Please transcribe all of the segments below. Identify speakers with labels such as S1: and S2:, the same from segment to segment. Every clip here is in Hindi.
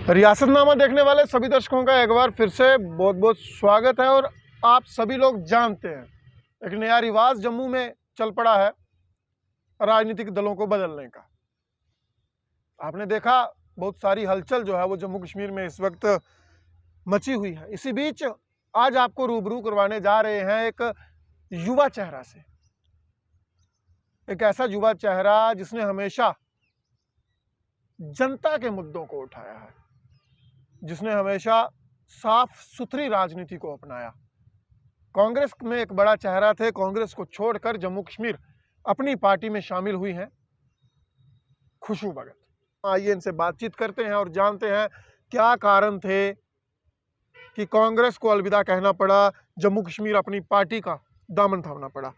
S1: रियासतनामा देखने वाले सभी दर्शकों का एक बार फिर से बहुत बहुत स्वागत है। और आप सभी लोग जानते हैं, एक नया रिवाज जम्मू में चल पड़ा है राजनीतिक दलों को बदलने का। आपने देखा बहुत सारी हलचल जो है वो जम्मू कश्मीर में इस वक्त मची हुई है। इसी बीच आज आपको रूबरू करवाने जा रहे हैं एक युवा चेहरा से, एक ऐसा युवा चेहरा जिसने हमेशा जनता के मुद्दों को उठाया है, जिसने हमेशा साफ सुथरी राजनीति को अपनाया। कांग्रेस में एक बड़ा चेहरा थे, कांग्रेस को छोड़कर जम्मू कश्मीर अपनी पार्टी में शामिल हुई हैं खुशबू भगत। आइए इनसे बातचीत करते हैं और जानते हैं क्या कारण थे कि कांग्रेस को अलविदा कहना पड़ा, जम्मू कश्मीर अपनी पार्टी का दामन थामना पड़ा।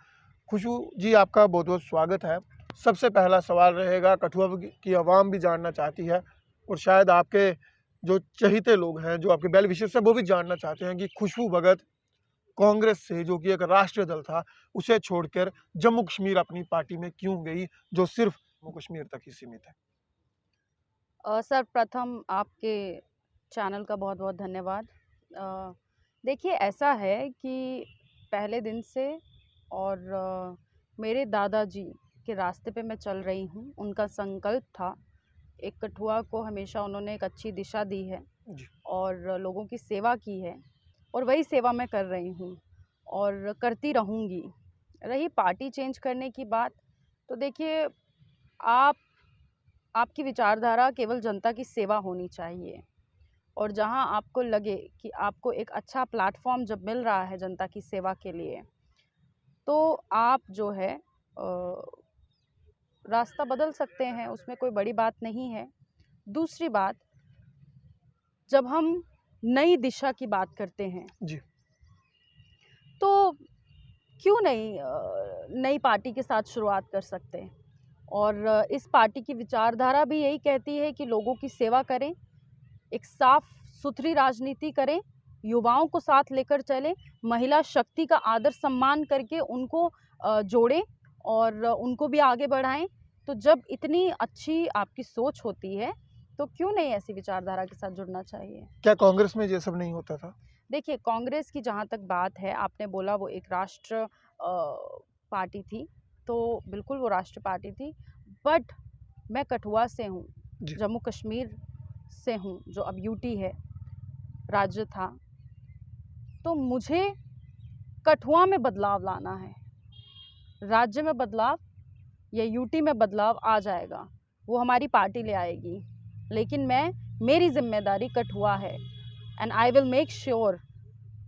S1: खुशबू जी, आपका बहुत बहुत स्वागत है। सबसे पहला सवाल रहेगा, कठुआ की आवाम भी जानना चाहती है और शायद आपके जो चहीते लोग हैं, जो आपके वेल विशर्स हैं, वो भी जानना चाहते हैं कि खुशबू भगत कांग्रेस से, जो कि एक राष्ट्रीय दल था, उसे छोड़कर जम्मू कश्मीर अपनी पार्टी में क्यों गई, जो सिर्फ जम्मू कश्मीर तक ही सीमित है।
S2: सर्वप्रथम आपके चैनल का बहुत बहुत धन्यवाद। देखिए, ऐसा है कि पहले दिन से और मेरे दादाजी के रास्ते पे मैं चल रही हूँ। उनका संकल्प था, एक कठुआ को हमेशा उन्होंने एक अच्छी दिशा दी है और लोगों की सेवा की है, और वही सेवा मैं कर रही हूँ और करती रहूँगी। रही पार्टी चेंज करने की बात, तो देखिए, आपकी विचारधारा केवल जनता की सेवा होनी चाहिए, और जहां आपको लगे कि आपको एक अच्छा प्लेटफॉर्म जब मिल रहा है जनता की सेवा के लिए, तो आप जो है रास्ता बदल सकते हैं, उसमें कोई बड़ी बात नहीं है। दूसरी बात, जब हम नई दिशा की बात करते हैं
S1: जी,
S2: तो क्यों नहीं नई पार्टी के साथ शुरुआत कर सकते हैं। और इस पार्टी की विचारधारा भी यही कहती है कि लोगों की सेवा करें, एक साफ सुथरी राजनीति करें, युवाओं को साथ लेकर चलें, महिला शक्ति का आदर सम्मान करके उनको जोड़ें और उनको भी आगे बढ़ाएं। तो जब इतनी अच्छी आपकी सोच होती है, तो क्यों नहीं ऐसी विचारधारा के साथ जुड़ना चाहिए।
S1: क्या कांग्रेस में ये सब नहीं होता था?
S2: देखिए, कांग्रेस की जहाँ तक बात है, आपने बोला वो एक राष्ट्र पार्टी थी, तो बिल्कुल वो राष्ट्र पार्टी थी। बट मैं कठुआ से हूँ, जम्मू कश्मीर से हूँ, जो अब यूटी है, राज्य था। तो मुझे कठुआ में बदलाव लाना है। राज्य में बदलाव या यूटी में बदलाव आ जाएगा, वो हमारी पार्टी ले आएगी, लेकिन मेरी जिम्मेदारी कठुआ है। And I will make sure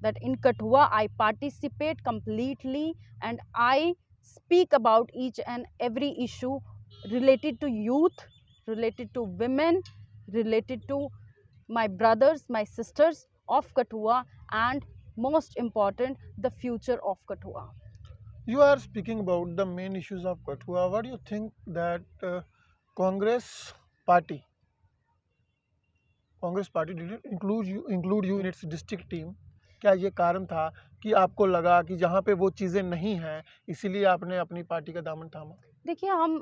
S2: that in Kathua I participate completely, and I speak about each and every issue related to youth, related to women, related to my brothers, my sisters of Kathua, and most important, the future of Kathua.
S1: You are speaking about the main issues of Kathua. What do you think that Congress party, Congress party did it include you in its district team? क्या ये कारण था कि आपको लगा कि जहाँ पे वो चीज़ें नहीं हैं, इसीलिए आपने अपनी पार्टी का दामन थामा?
S2: देखिए, हम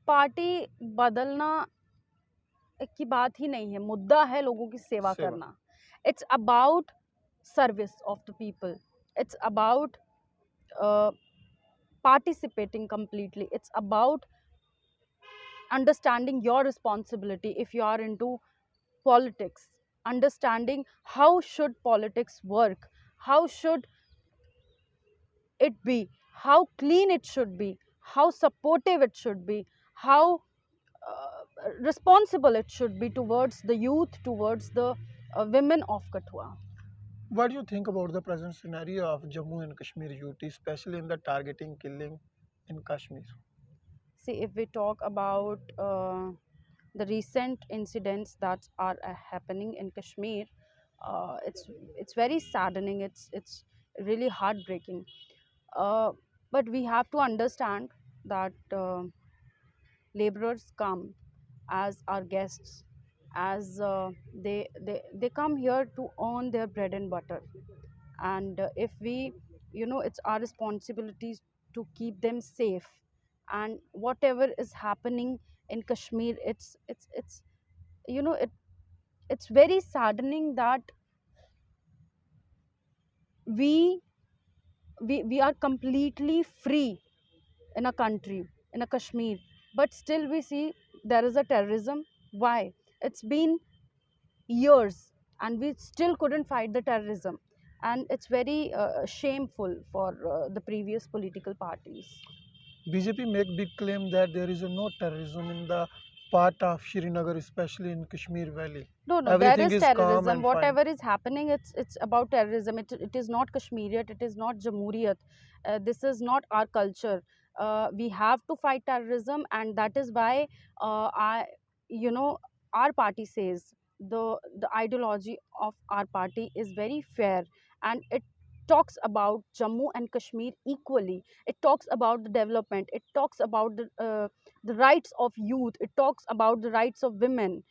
S2: पार्टी बदलना की बात ही नहीं है, मुद्दा है लोगों की सेवा करना। It's about service of the people. It's about participating completely. It's about understanding your responsibility if you are into politics, understanding how should politics work, how should it be, how clean it should be, how supportive it should be, how responsible it should be towards the youth, towards the women of Kathua.
S1: What do you think about the present scenario of Jammu and Kashmir UT, especially in the targeting killing in Kashmir?
S2: See, if we talk about the recent incidents that are happening in Kashmir, it's very saddening. It's really heartbreaking. But we have to understand that laborers come as our guests, as they come here to earn their bread and butter, and if we, it's our responsibilities to keep them safe. And whatever is happening in Kashmir, it's you know it it's very saddening that we we are completely free in a country, in a Kashmir, but still we see there is a terrorism. Why? It's been years and we still couldn't fight the terrorism, and it's very shameful for the previous political parties.
S1: BJP make big claim that there is no terrorism in the part of Srinagar, especially in Kashmir Valley.
S2: No, there
S1: Everything
S2: is
S1: is calm
S2: terrorism.
S1: and fine.
S2: Whatever is happening, it's about terrorism. It is not Kashmiriyat. It is not Jamhuriyat. This is not our culture. We have to fight terrorism, and that is why I, you know, our party says the ideology of our party is very fair, and it talks about Jammu and Kashmir equally. It talks about the development. It talks about the rights of youth. It talks about the rights of women,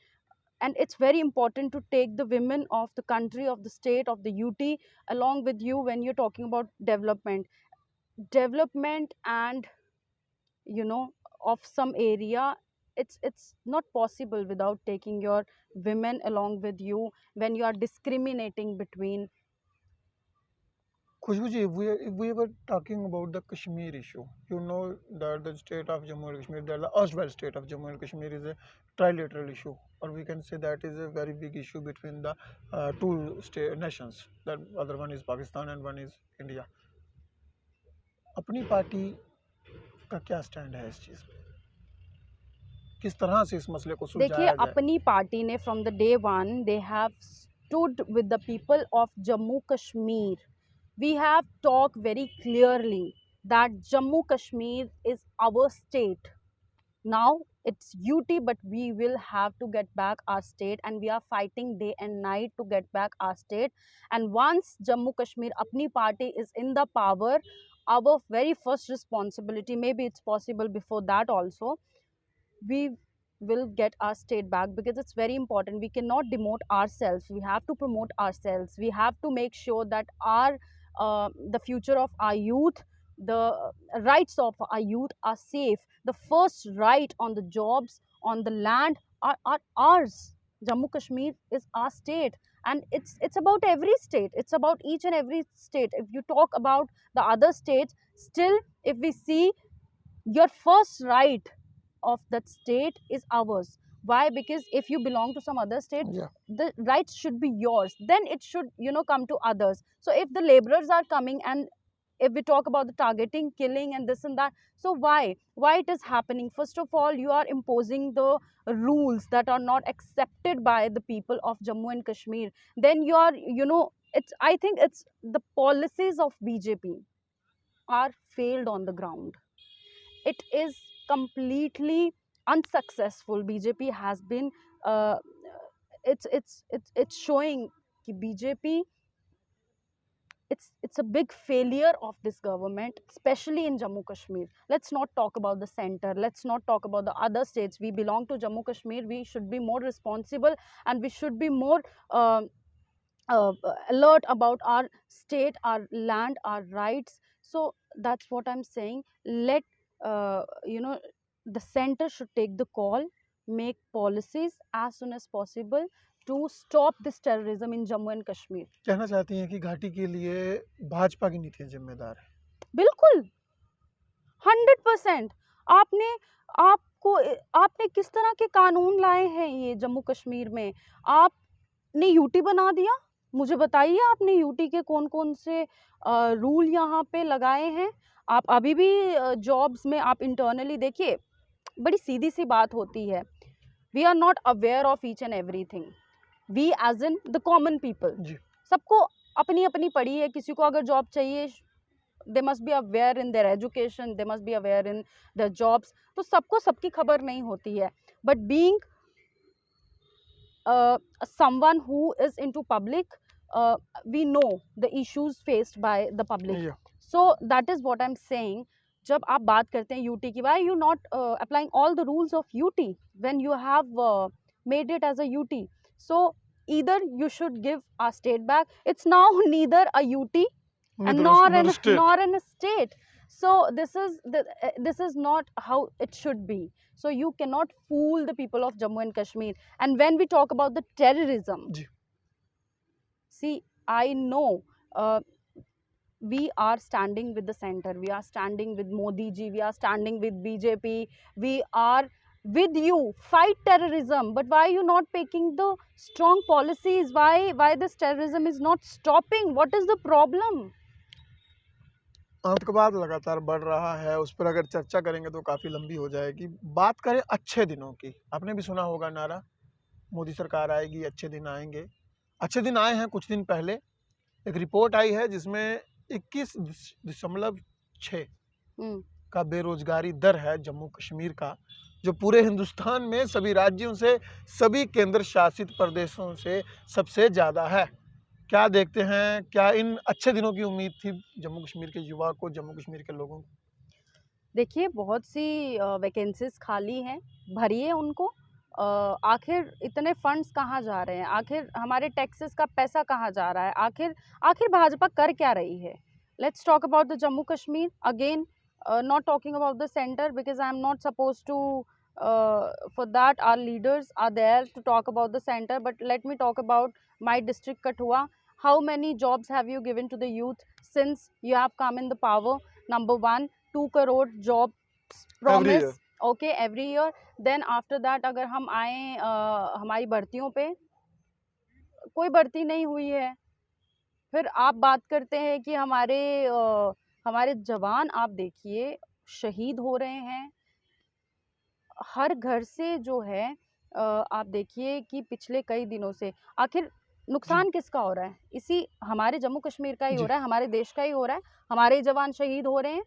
S2: and it's very important to take the women of the country, of the state, of the UT along with you when you're talking about development and, you know, of some area. It's not possible without taking your women along with you when you are discriminating between.
S1: Khushbu ji, if we were talking about the Kashmir issue, you know that the state of Jammu and Kashmir, the erstwhile state of Jammu and Kashmir is a trilateral issue, or we can say that is a very big issue between the two nations. That other one is Pakistan and one is India. अपनी पार्टी का क्या स्टैंड है इस चीज़ पे? किस तरह से इस मसले को
S2: देखिए,
S1: सुलझाया जाए?
S2: अपनी पार्टी ने from the day one they have stood with the people of Jammu Kashmir. We have talked very clearly that Jammu Kashmir is our state. Now it's UT, but we will have to get back our state, and we are fighting day and night to get back our state. And once Jammu Kashmir, apni party is in the power, our very first responsibility, maybe it's possible before that also, we will get our state back, because it's very important. We cannot demote ourselves. We have to promote ourselves. We have to make sure that our the future of our youth, the rights of our youth are safe. The first right on the jobs, on the land are ours. Jammu Kashmir is our state, and it's about every state. It's about each and every state. If you talk about the other states, still if we see, your first right of that state is ours. Why? Because if you belong to some other state,
S1: Yeah.
S2: the rights should be yours, then it should, you know, come to others. So if the laborers are coming, and if we talk about the targeting, killing and this and that, so why it is happening? First of all, you are imposing the rules that are not accepted by the people of Jammu and Kashmir. Then you are, you know, it's, I think it's the policies of BJP are failed on the ground. It is completely unsuccessful. BJP has been it's showing कि BJP, it's a big failure of this government, especially in Jammu Kashmir. Let's not talk about the center. Let's not talk about the other states. We belong to Jammu Kashmir. We should be more responsible, and we should be more uh, alert about our state, our land, our rights. So that's what I'm saying. Let you know, the center should take the call, make policies as soon as possible to stop this terrorism in Jammu and Kashmir.
S1: कहना चाहती हैं कि घाटी के लिए भाजपा की नीतियां जिम्मेदार है?
S2: बिल्कुल 100%. आपने आपको आपने किस तरह के कानून लाए हैं ये जम्मू कश्मीर में? आपने यूटी बना दिया. मुझे बताइए, आपने यूटी के कौन कौन से रूल यहाँ पे लगाए हैं? आप अभी भी जॉब्स में आप इंटरनली देखिए, बड़ी सीधी सी बात होती है. We are not aware of each and everything. We as in the common people,
S1: जी.
S2: सबको अपनी अपनी पड़ी है. किसी को अगर जॉब चाहिए, they must be aware in their education, they must be aware in their jobs. तो सबको सबकी खबर नहीं होती है. But being someone who is into public, we know the issues faced by the public.
S1: Yeah.
S2: So that is what I'm saying. जब आप बात करते हैं यूटी की, why you not applying all the rules of UT when you have made it as a UT? So either you should give our state back. It's now neither a UT and
S1: Neither
S2: nor
S1: a state.
S2: in a state. So this is not how it should be. So you cannot fool the people of Jammu and Kashmir. And when we talk about the terrorism,
S1: ji.
S2: see, I know uh, we are standing with the center, we are standing with Modi ji, we are standing with BJP, we are with you, fight terrorism. But why you not taking the strong policies? Why this terrorism is not stopping? What is the problem?
S1: आतंकवाद लगातार बढ़ रहा है, उस पर अगर चर्चा करेंगे तो काफ़ी लंबी हो जाएगी। बात करें अच्छे दिनों की, आपने भी सुना होगा नारा, मोदी सरकार आएगी, अच्छे दिन आएंगे। अच्छे दिन आए हैं कुछ दिन पहले। एक रिपोर्ट आई है जिसमें 21.6 का बेरोजगारी दर है जम्मू कश्मीर का, जो पूरे हिंदुस्तान में सभी राज्यों से, सभी केंद्र शासित प्रदेशों से सबसे ज़्यादा है। क्या देखते हैं, क्या इन अच्छे दिनों की उम्मीद थी जम्मू कश्मीर के युवा को, जम्मू कश्मीर के लोगों को?
S2: देखिए, बहुत सी वैकेंसीज खाली हैं, भरिए उनको। आखिर इतने फंड्स कहाँ जा रहे हैं? आखिर हमारे टैक्सेस का पैसा कहाँ जा रहा है? आखिर भाजपा कर क्या रही है? Let's talk about the Jammu Kashmir again, not talking about the center because I am not supposed to, for that our leaders are there to talk about the center. But let me talk about my district Kathua. How many jobs have you given to the youth since you have come in the power? Number one, 2 crore jobs promise,
S1: year.
S2: okay, every year. Then after that अगर हम आए हमारी भर्तियों पे, कोई भर्ती नहीं हुई है। फिर आप बात करते हैं कि हमारे जवान, आप देखिए, शहीद हो रहे हैं हर घर से जो है। आप देखिए कि पिछले कई दिनों से आखिर नुकसान किसका हो रहा है? इसी हमारे जम्मू कश्मीर का ही हो
S1: जी।
S2: रहा है, हमारे देश का ही हो रहा है, हमारे जवान शहीद हो रहे हैं।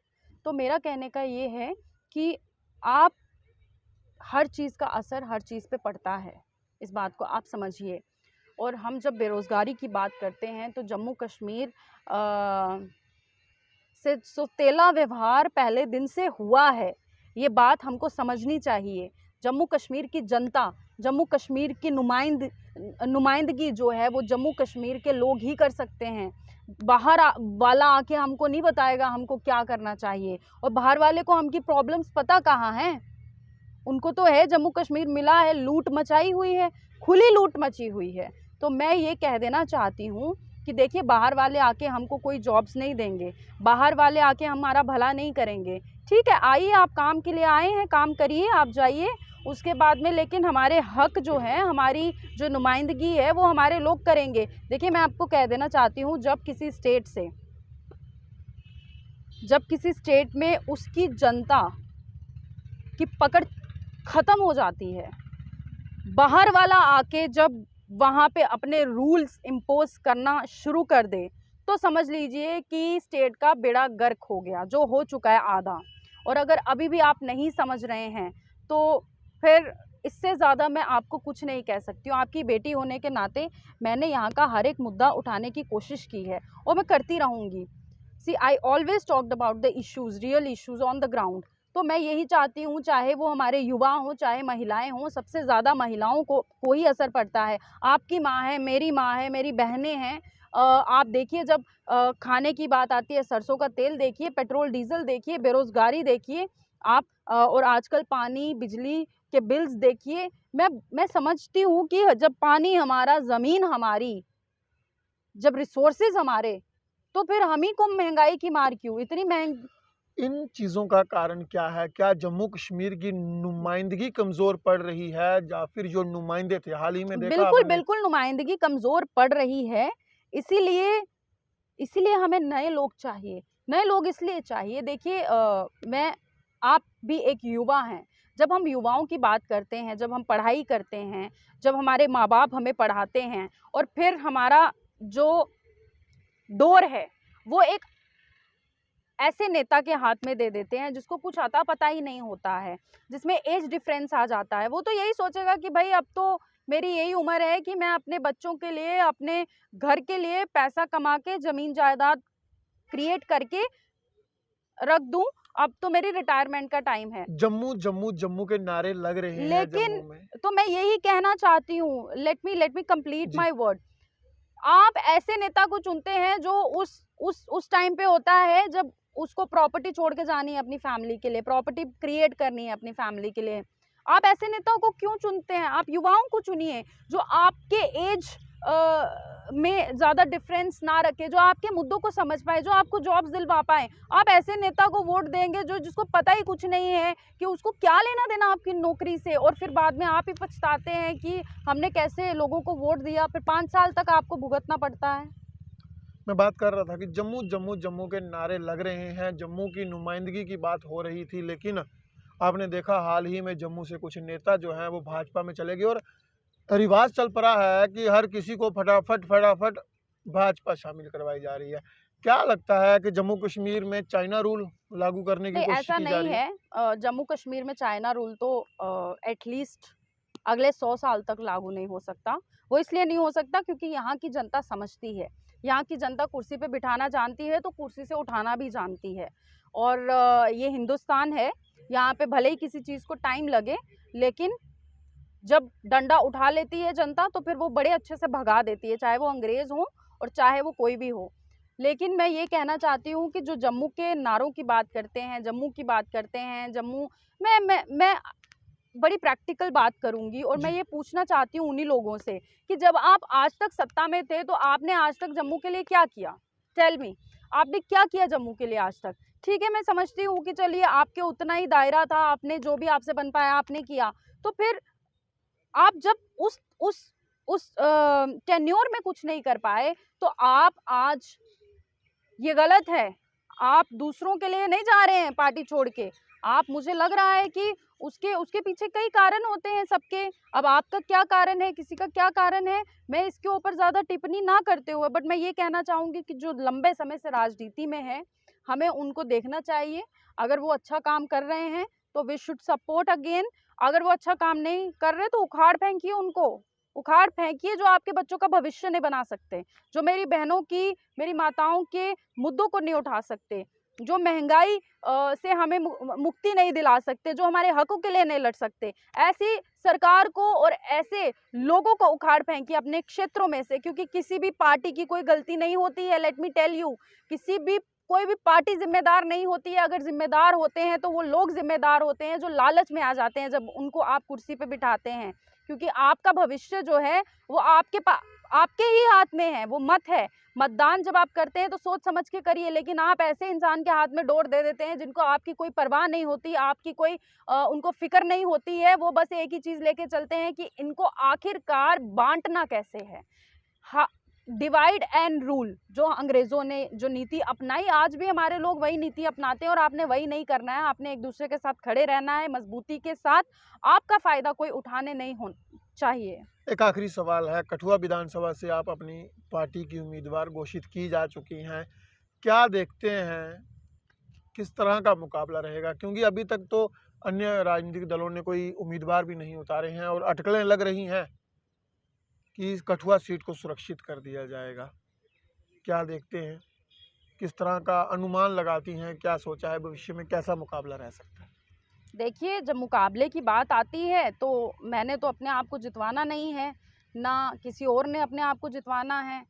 S2: तो मेरा कहने का ये है कि आप हर चीज़ का असर हर चीज़ पे पड़ता है, इस बात को आप समझिए। और हम जब बेरोज़गारी की बात करते हैं तो जम्मू कश्मीर से सौतेला व्यवहार पहले दिन से हुआ है, ये बात हमको समझनी चाहिए। जम्मू कश्मीर की जनता, जम्मू कश्मीर की नुमाइंदगी जो है वो जम्मू कश्मीर के लोग ही कर सकते हैं। बाहर वाला आके हमको नहीं बताएगा हमको क्या करना चाहिए। और बाहर वाले को हमकी प्रॉब्लम्स पता कहाँ हैं? उनको तो है जम्मू कश्मीर मिला है, लूट मचाई हुई है, खुली लूट मची हुई है। तो मैं ये कह देना चाहती हूँ कि देखिए, बाहर वाले आके हमको कोई जॉब्स नहीं देंगे, बाहर वाले आके हमारा भला नहीं करेंगे। ठीक है, आइए, आप काम के लिए आए हैं, काम करिए, आप जाइए, उसके बाद में लेकिन हमारे हक जो है, हमारी जो नुमाइंदगी है वो हमारे लोग करेंगे। देखिए, मैं आपको कह देना चाहती हूँ, जब किसी स्टेट में उसकी जनता की पकड़ ख़त्म हो जाती है, बाहर वाला आके जब वहाँ पे अपने रूल्स इम्पोज करना शुरू कर दे, तो समझ लीजिए कि स्टेट का बेड़ा गर्क हो गया, जो हो चुका है आधा। और अगर अभी भी आप नहीं समझ रहे हैं तो फिर इससे ज़्यादा मैं आपको कुछ नहीं कह सकती हूँ। आपकी बेटी होने के नाते मैंने यहाँ का हर एक मुद्दा उठाने की कोशिश की है और मैं करती रहूँगी। See, I always talked about the issues, real issues on the ground. तो मैं यही चाहती हूँ, चाहे वो हमारे युवा हों, चाहे महिलाएं हों, सबसे ज़्यादा महिलाओं को ही असर पड़ता है। आपकी माँ है, मेरी बहनें हैं। आप देखिए, जब खाने की बात आती है, सरसों का तेल देखिए, पेट्रोल डीजल देखिए, बेरोज़गारी देखिए आप, और आजकल पानी बिजली के बिल्स देखिए। मैं समझती हूँ कि जब पानी हमारा, ज़मीन हमारी, जब रिसोर्सेज हमारे, तो फिर हम ही को महंगाई की मार क्यों? इतनी महंगी।
S1: इन चीज़ों का कारण क्या है? क्या जम्मू कश्मीर की नुमाइंदगी कमज़ोर पड़ रही है, या फिर जो नुमाइंदे थे, हाल ही में देखा
S2: बिल्कुल
S1: आपने?
S2: बिल्कुल नुमाइंदगी कमज़ोर पड़ रही है। इसीलिए हमें नए लोग चाहिए। नए लोग इसलिए चाहिए, देखिए, आप भी एक युवा हैं। जब हम युवाओं की बात करते हैं, जब हम पढ़ाई करते हैं, जब हमारे माँ बाप हमें पढ़ाते हैं और फिर हमारा जो डोर है वो एक ऐसे नेता के हाथ में दे देते हैं जिसको कुछ आता पता ही नहीं होता है, जिसमें एज डिफरेंस आ जाता है। वो तो यही सोचेगा कि भाई, अब तो मेरी यही उम्र है कि मैं अपने बच्चों के लिए, अपने घर के लिए पैसा कमा के ज़मीन जायदाद क्रिएट करके रख दूं, अब तो मेरी रिटायरमेंट का टाइम है।
S1: जम्मू जम्मू जम्मू के नारे लग रहे हैं
S2: लेकिन
S1: जम्मू में।
S2: तो मैं यही कहना चाहती हूँ, लेट मी कंप्लीट
S1: जी।
S2: My word. आप ऐसे नेता को चुनते हैं जो उस टाइम पे होता है जब उसको प्रॉपर्टी छोड़ के जानी है अपनी फैमिली के लिए, प्रॉपर्टी क्रिएट करनी है अपनी फैमिली के लिए। आप ऐसे नेताओं को क्यों चुनते हैं? आप युवाओं को चुनिए जो आपके एज में ज़्यादा डिफरेंस ना रखे, जो आपके मुद्दों को समझ पाए, जो आपको जॉब्स दिलवा पाए। आप ऐसे नेता को वोट देंगे जो जिसको पता ही कुछ नहीं है कि उसको क्या लेना देना आपकी नौकरी से, और फिर बाद में आप ही पछताते हैं कि हमने कैसे लोगों को वोट दिया, फिर 5 साल तक आपको भुगतना पड़ता है।
S1: मैं बात कर रहा था कि जम्मू जम्मू जम्मू के नारे लग रहे हैं, जम्मू की नुमाइंदगी की बात हो रही थी, लेकिन आपने देखा हाल ही में जम्मू से कुछ नेता जो हैं वो भाजपा में चले गए और रिवाज चल पड़ा है कि हर किसी को फटाफट फटाफट भाजपा शामिल करवाई जा रही है। क्या लगता है कि जम्मू कश्मीर में चाइना रूल लागू करने की
S2: नहीं,
S1: कोशिश
S2: ऐसा
S1: की जा
S2: नहीं
S1: रही है?
S2: है। जम्मू कश्मीर में चाइना रूल तो एटलीस्ट अगले 100 साल तक लागू नहीं हो सकता। वो इसलिए नहीं हो सकता क्योंकि यहाँ की जनता समझती है। यहाँ की जनता कुर्सी पे बिठाना जानती है तो कुर्सी से उठाना भी जानती है। और ये हिंदुस्तान है, यहाँ पे भले ही किसी चीज़ को टाइम लगे, लेकिन जब डंडा उठा लेती है जनता तो फिर वो बड़े अच्छे से भगा देती है, चाहे वो अंग्रेज हो और चाहे वो कोई भी हो। लेकिन मैं ये कहना चाहती हूँ कि जो जम्मू के नारों की बात करते हैं, जम्मू की बात करते हैं, जम्मू मैं बड़ी प्रैक्टिकल बात करूंगी और मैं
S1: जी।
S2: ये पूछना चाहती हूँ उन्हीं लोगों से कि जब आप आज तक सत्ता में थे तो आपने आज तक जम्मू के लिए क्या किया? टेल मी, आपने क्या किया जम्मू के लिए आज तक? ठीक है, मैं समझती हूँ कि चलिए आपके उतना ही दायरा था, आपने जो भी आपसे बन पाया आपने किया। तो फिर आप जब उस टेन्योर में कुछ नहीं कर पाए तो आप आज, ये गलत है। आप दूसरों के लिए नहीं जा रहे हैं पार्टी छोड़ के। आप, मुझे लग रहा है कि उसके उसके पीछे कई कारण होते हैं सबके। अब आपका क्या कारण है, किसी का क्या कारण है, मैं इसके ऊपर ज़्यादा टिप्पणी ना करते हुए बट मैं ये कहना चाहूँगी कि जो लंबे समय से राजनीति में है, हमें उनको देखना चाहिए। अगर वो अच्छा काम कर रहे हैं तो वी शुड सपोर्ट अगेन। अगर वो अच्छा काम नहीं कर रहे तो उखाड़ फेंकिए उनको। उखाड़ फेंकिए जो आपके बच्चों का भविष्य नहीं बना सकते, जो मेरी बहनों की, मेरी माताओं के मुद्दों को नहीं उठा सकते, जो महंगाई से हमें मुक्ति नहीं दिला सकते, जो हमारे हकों के लिए नहीं लड़ सकते। ऐसी सरकार को और ऐसे लोगों को उखाड़ फेंकिए अपने क्षेत्रों में से, क्योंकि किसी भी पार्टी की कोई गलती नहीं होती है। लेट मी टेल यू, किसी भी कोई भी पार्टी जिम्मेदार नहीं होती है। अगर जिम्मेदार होते हैं तो वो लोग जिम्मेदार होते हैं जो लालच में आ जाते हैं जब उनको आप कुर्सी पे बिठाते हैं, क्योंकि आपका भविष्य जो है वो आपके ही हाथ में है, वो मत है। मतदान जब आप करते हैं तो सोच समझ के करिए, लेकिन आप ऐसे इंसान के हाथ में डोर दे देते हैं जिनको आपकी कोई परवाह नहीं होती, आपकी कोई उनको फिक्र नहीं होती है। वो बस एक ही चीज लेके चलते हैं कि इनको आखिरकार बांटना कैसे है। डिवाइड एंड रूल, जो अंग्रेजों ने जो नीति अपनाई, आज भी हमारे लोग वही नीति अपनाते हैं और आपने वही नहीं करना है। आपने एक दूसरे के साथ खड़े रहना है मजबूती के साथ। आपका फायदा कोई उठाने नहीं हो चाहिए।
S1: एक आखिरी सवाल है, कठुआ विधानसभा से आप अपनी पार्टी की उम्मीदवार घोषित की जा चुकी हैं। क्या देखते हैं किस तरह का मुकाबला रहेगा? क्योंकि अभी तक तो अन्य राजनीतिक दलों ने कोई उम्मीदवार भी नहीं उतारे हैं और अटकलें लग रही हैं कि इस कठुआ सीट को सुरक्षित कर दिया जाएगा। क्या देखते हैं? किस तरह का अनुमान लगाती हैं? क्या सोचा है भविष्य में कैसा मुकाबला रह सकता है?
S2: देखिए, जब मुकाबले की बात आती है तो मैंने तो अपने आप को जितवाना नहीं है, ना किसी और ने अपने आप को जितवाना है।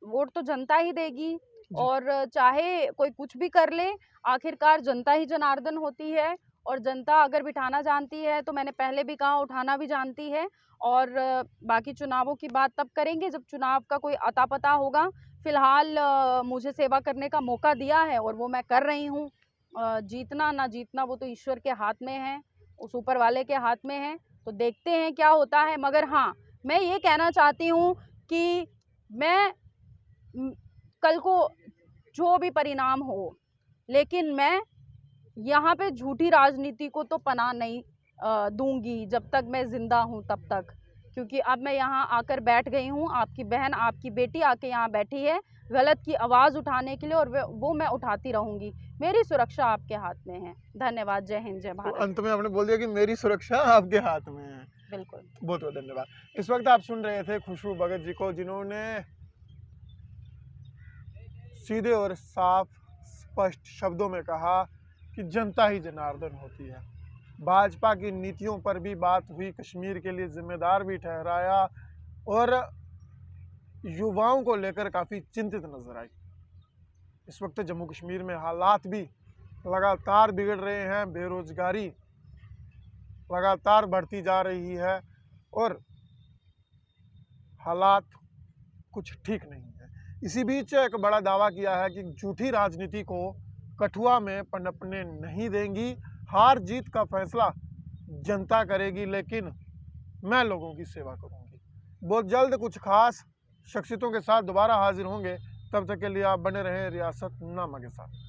S2: वोट तो जनता ही देगी
S1: जी।
S2: और चाहे कोई कुछ भी कर ले, आखिरकार जनता ही जनार्दन होती है। और जनता अगर बिठाना जानती है तो मैंने पहले भी कहा उठाना भी जानती है। और बाकी चुनावों की बात तब करेंगे जब चुनाव का कोई अता पता होगा। फिलहाल मुझे सेवा करने का मौका दिया है और वो मैं कर रही हूँ। जीतना ना जीतना वो तो ईश्वर के हाथ में है, उस ऊपर वाले के हाथ में है। तो देखते हैं क्या होता है। मगर हाँ, मैं ये कहना चाहती हूँ कि मैं कल को जो भी परिणाम हो, लेकिन मैं यहाँ पे झूठी राजनीति को तो पनाह नहीं दूंगी जब तक मैं जिंदा हूँ तब तक। क्योंकि अब मैं यहाँ आकर बैठ गई हूँ, आपकी बहन, आपकी बेटी आके यहाँ बैठी है गलत की आवाज़ उठाने के लिए, और वो मैं उठाती रहूंगी। मेरी सुरक्षा आपके हाथ में है। धन्यवाद। जय हिंद, जय
S1: तो
S2: भारत।
S1: अंत में आपने बोल दिया कि मेरी सुरक्षा आपके हाथ में है।
S2: बिल्कुल।
S1: बहुत बहुत धन्यवाद। इस वक्त आप सुन रहे थे खुशबू भगत जी को, जिन्होंने सीधे और साफ स्पष्ट शब्दों में कहा कि जनता ही जनार्दन होती है। भाजपा की नीतियों पर भी बात हुई, कश्मीर के लिए जिम्मेदार भी ठहराया और युवाओं को लेकर काफ़ी चिंतित नजर आई। इस वक्त जम्मू कश्मीर में हालात भी लगातार बिगड़ रहे हैं, बेरोजगारी लगातार बढ़ती जा रही है और हालात कुछ ठीक नहीं है। इसी बीच एक बड़ा दावा किया है कि झूठी राजनीति को कठुआ में पनपने नहीं देंगी, हार जीत का फैसला जनता करेगी, लेकिन मैं लोगों की सेवा करूंगी। बहुत जल्द कुछ खास शख्सियतों के साथ दोबारा हाजिर होंगे, तब तक के लिए आप बने रहें रियासत नामा के साथ।